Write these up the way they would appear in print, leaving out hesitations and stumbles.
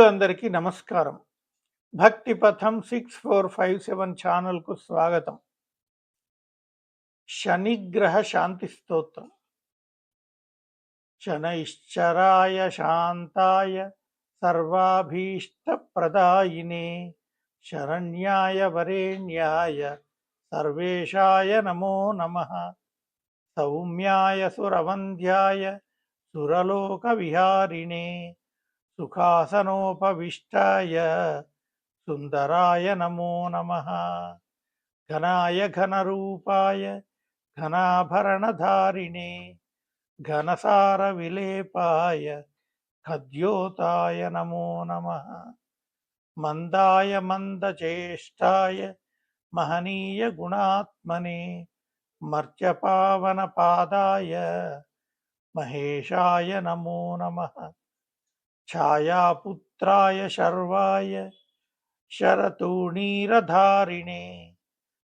మిత్రులందరికీ నమస్కారం. భక్తి పథం 6457 ఛానల్‌కు స్వాగతం. శనిగ్రహ శాంతి స్తోత్రం. శనైశ్చరాయ శాంతాయ సర్వాభీష్టప్రదాయినే శరణ్యాయ వరేణ్యాయ సర్వేశాయ నమో నమః. సౌమ్యాయ సురవంధ్యాయ సురలోకవిహారిణే సుఖాసనోపవిష్టాయ సుందరాయ నమో నమః. ఘనాయ ఘనరూపాయ ఘనాభరణధారిణే ఘనసార విలేపాయ ఖద్యోతాయ నమో నమః. మందాయ మందచేష్టాయ మహనీయ గుణాత్మనే మర్త్యపావన పాదాయ మహేశాయ నమో నమః. ఛాయాపుత్రాయ శర్వాయ శరతూణీరధారిణే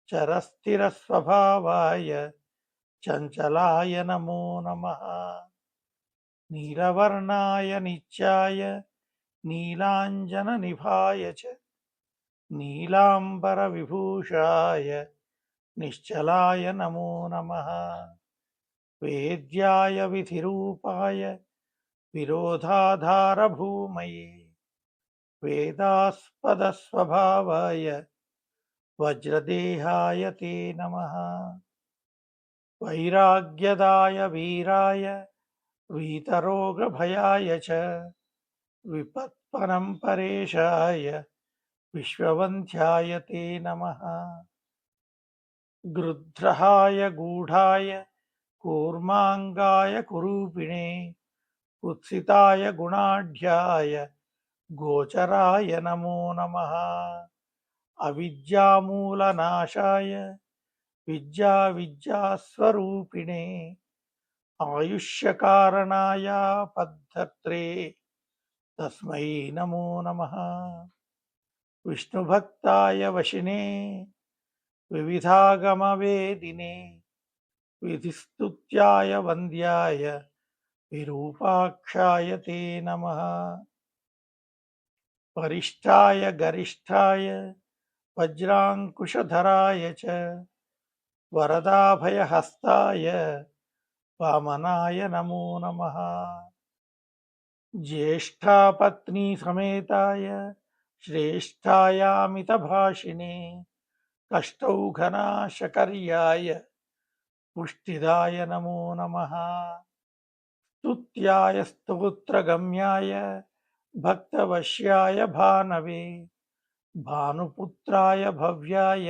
చరస్థిరస్వభావాయ చంచలాయ నమో నమః. నీలవర్ణాయ నిత్యాయ నీలాంజననిభాయ చ నీలాంబరవిభూషాయ నిశ్చలాయ నమో నమః. వేద్యాయ విధిరూపాయ విరోధాధారభూమయే వేదాస్పదస్వభావాయ వజ్రదేహాయ తే నమః. వైరాగ్యదాయ వీరాయ వీతరోగభయాయ చ విపత్పరంపరేశాయ విశ్వవంధ్యాయ తే నమః. గృధ్రహాయ గూఢాయ కూర్మాంగాయ కురూపిణే కుత్సితాయ గుణాఢ్యాయ గోచరాయ నమో నమః. అవిద్యామూలనాశాయ విద్యాస్వరూపిణే ఆయుష్యకారణాయ పద్ధత్రే తస్మై నమో నమః. విష్ణుభక్తాయ వశినే వివిధాగమవేదినే విధిస్తుత్యాయ వంద్యాయ విరూపాక్షాయ తే నమః. వరిష్ఠాయ గరిష్ఠాయ వజ్రాంకుశధరాయ చ వరదాభయహస్తాయ వామనాయ నమో నమః. జ్యేష్ఠాపత్నీ సమేతాయ శ్రేష్ఠాయామితభాషిణే కష్టౌఘనాశకర్యాయ పుష్టిదాయ నమో నమః. స్తుత్యాయ స్తోత్రగమ్యాయ భక్తవశ్యాయ భానవే భానుపుత్రాయ భవ్యాయ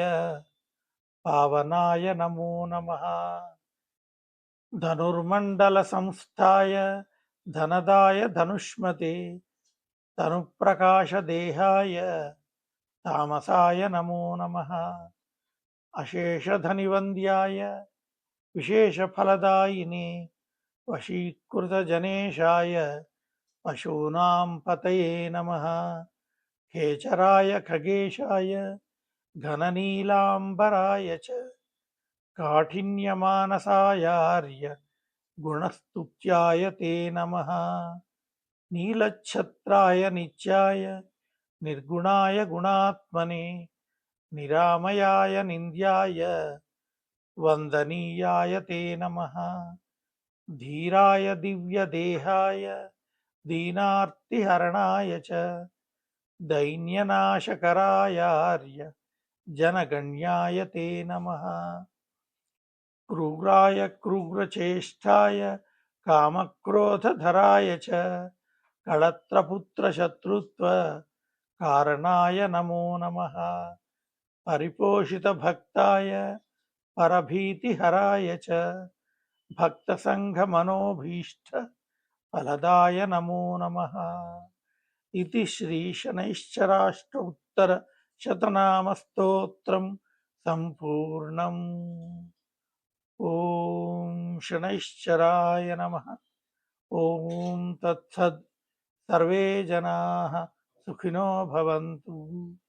పావనాయ నమో నమః. ధనుర్మండల సంస్థాయ ధనదాయ ధనుష్మతే తనుప్రకాశదేహాయ తామసాయ నమో నమః. అశేషధనివంద్యాయ విశేషఫలదాయినే వశీకృతజనేశాయ పశూనాం పతయే నమః. ఖేచరాయ ఖగేశాయ ఘననీలాంబరాయ చ కాఠిన్యమానసాయార్య గుణస్తుత్యాయ తే నమః. నీలఛత్రాయ నిత్యాయ నిర్గుణాయ గుణాత్మనే నిరామయాయ నింద్యాయ వందనీయాయ తే నమః. ధీరాయ దివ్యదేహాయ దీనార్తిహరణాయ చ దైన్యనాశకరాయార్య జనగణ్యాయ తే నమః. క్రూరాయ క్రూరచేష్టాయ కామక్రోధధరాయ చ కళత్రపుత్రశత్రుత్వ కారణాయ నమో నమః. పరిపోషితభక్తాయ పరభీతిహరాయ చ భక్తసంఘమనోభీష్ట ఫలదాయ నమో నమః. ఇతి శ్రీ శనైశ్చరాష్టోత్తర శతనామస్తోత్రం సంపూర్ణం. ఓం శనైశ్చరాయ నమః. ఓం తత్సత్. సర్వే జనాః సుఖినో భవంతు.